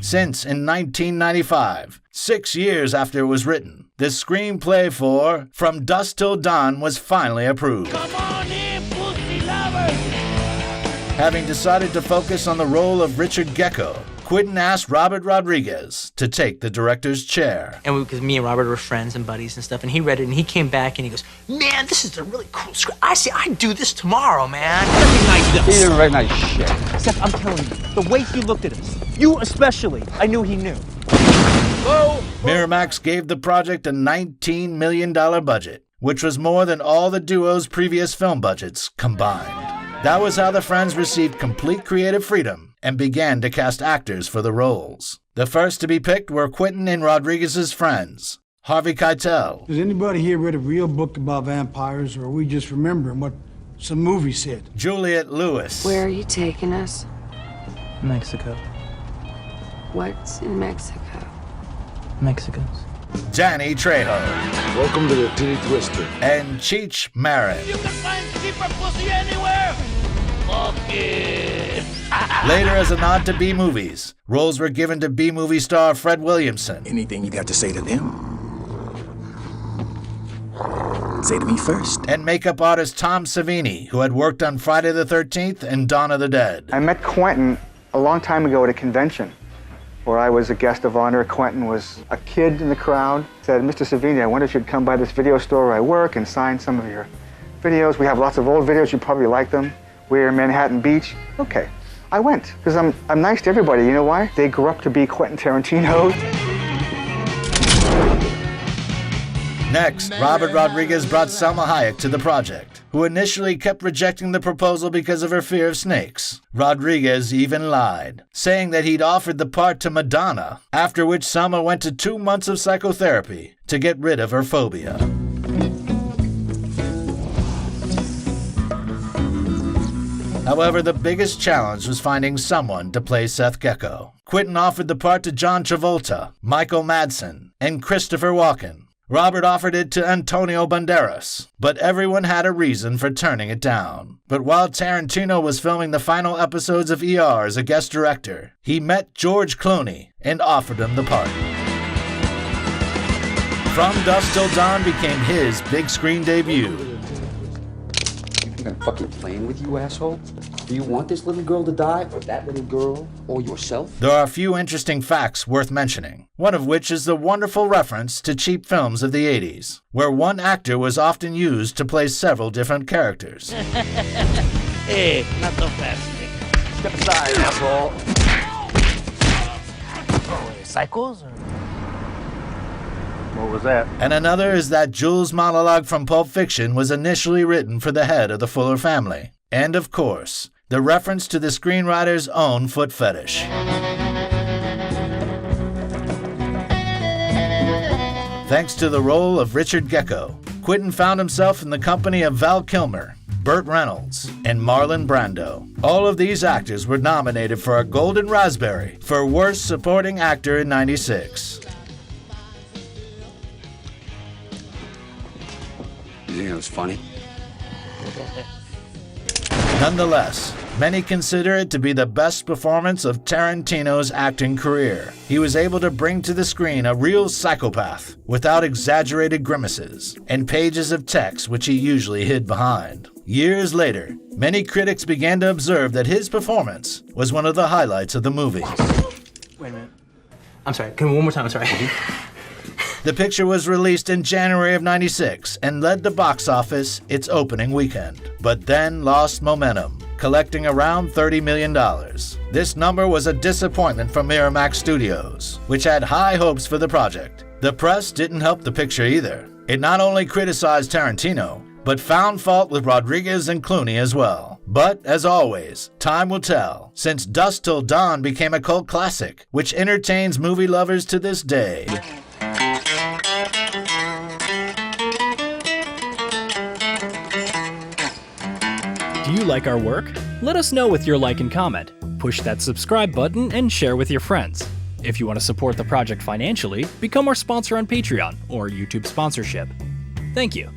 since in 1995, 6 years after it was written, the screenplay for From Dusk Till Dawn was finally approved. Come on in, pussy lovers! Having decided to focus on the role of Richard Gecko, Quentin asked Robert Rodriguez to take the director's chair. And because me and Robert were friends and buddies and stuff, and he read it and he came back and he goes, "Man, this is a really cool script. I'd do this tomorrow, man." Recognize this. He didn't recognize shit. Seth, I'm telling you, the way he looked at us, you especially, I knew he knew. Miramax gave the project a $19 million budget, which was more than all the duo's previous film budgets combined. That was how the friends received complete creative freedom and began to cast actors for the roles. The first to be picked were Quentin and Rodriguez's friends, Harvey Keitel. Has anybody here read a real book about vampires, or are we just remembering what some movie said? Juliette Lewis. Where are you taking us? Mexico. What's in Mexico? Mexicans. Danny Trejo. Welcome to the Titty Twister. And Cheech Marin. You can find cheaper pussy anywhere! Fuck it! Later, as a nod to B-movies, roles were given to B-movie star Fred Williamson. Anything you got to say to them? Say to me first. And makeup artist Tom Savini, who had worked on Friday the 13th and Dawn of the Dead. I met Quentin a long time ago at a convention where I was a guest of honor. Quentin was a kid in the crowd. Said, "Mr. Savini, I wonder if you'd come by this video store where I work and sign some of your videos. We have lots of old videos, you probably like them. We're in Manhattan Beach." Okay. I went, because I'm nice to everybody. You know why? They grew up to be Quentin Tarantino. Next, Robert Rodriguez brought Salma Hayek to the project, who initially kept rejecting the proposal because of her fear of snakes. Rodriguez even lied, saying that he'd offered the part to Madonna, after which Salma went to 2 months of psychotherapy to get rid of her phobia. However, the biggest challenge was finding someone to play Seth Gecko. Quentin offered the part to John Travolta, Michael Madsen, and Christopher Walken. Robert offered it to Antonio Banderas, but everyone had a reason for turning it down. But while Tarantino was filming the final episodes of ER as a guest director, he met George Clooney and offered him the part. From Dusk Till Dawn became his big screen debut. You think I'm fucking playing with you, asshole? Do you want this little girl to die, or that little girl, or yourself? There are a few interesting facts worth mentioning, one of which is the wonderful reference to cheap films of the 80s, where one actor was often used to play several different characters. Hey, not so fast. Step aside, asshole. Cycles? Or... What was that? And another is that Jules' monologue from Pulp Fiction was initially written for the head of the Fuller family. And of course, the reference to the screenwriter's own foot fetish. Thanks to the role of Richard Gecko, Quentin found himself in the company of Val Kilmer, Burt Reynolds, and Marlon Brando. All of these actors were nominated for a Golden Raspberry for Worst Supporting Actor in '96. You think it was funny? Nonetheless, many consider it to be the best performance of Tarantino's acting career. He was able to bring to the screen a real psychopath without exaggerated grimaces and pages of text which he usually hid behind. Years later, many critics began to observe that his performance was one of the highlights of the movie. Wait a minute. I'm sorry. Can we one more time? I'm sorry. The picture was released in January of '96 and led the box office its opening weekend, but then lost momentum, collecting around $30 million. This number was a disappointment for Miramax Studios, which had high hopes for the project. The press didn't help the picture either. It not only criticized Tarantino, but found fault with Rodriguez and Clooney as well. But, as always, time will tell, since Dusk Till Dawn became a cult classic, which entertains movie lovers to this day. Do you like our work? Let us know with your like and comment. Push that subscribe button and share with your friends. If you want to support the project financially, become our sponsor on Patreon or YouTube sponsorship. Thank you.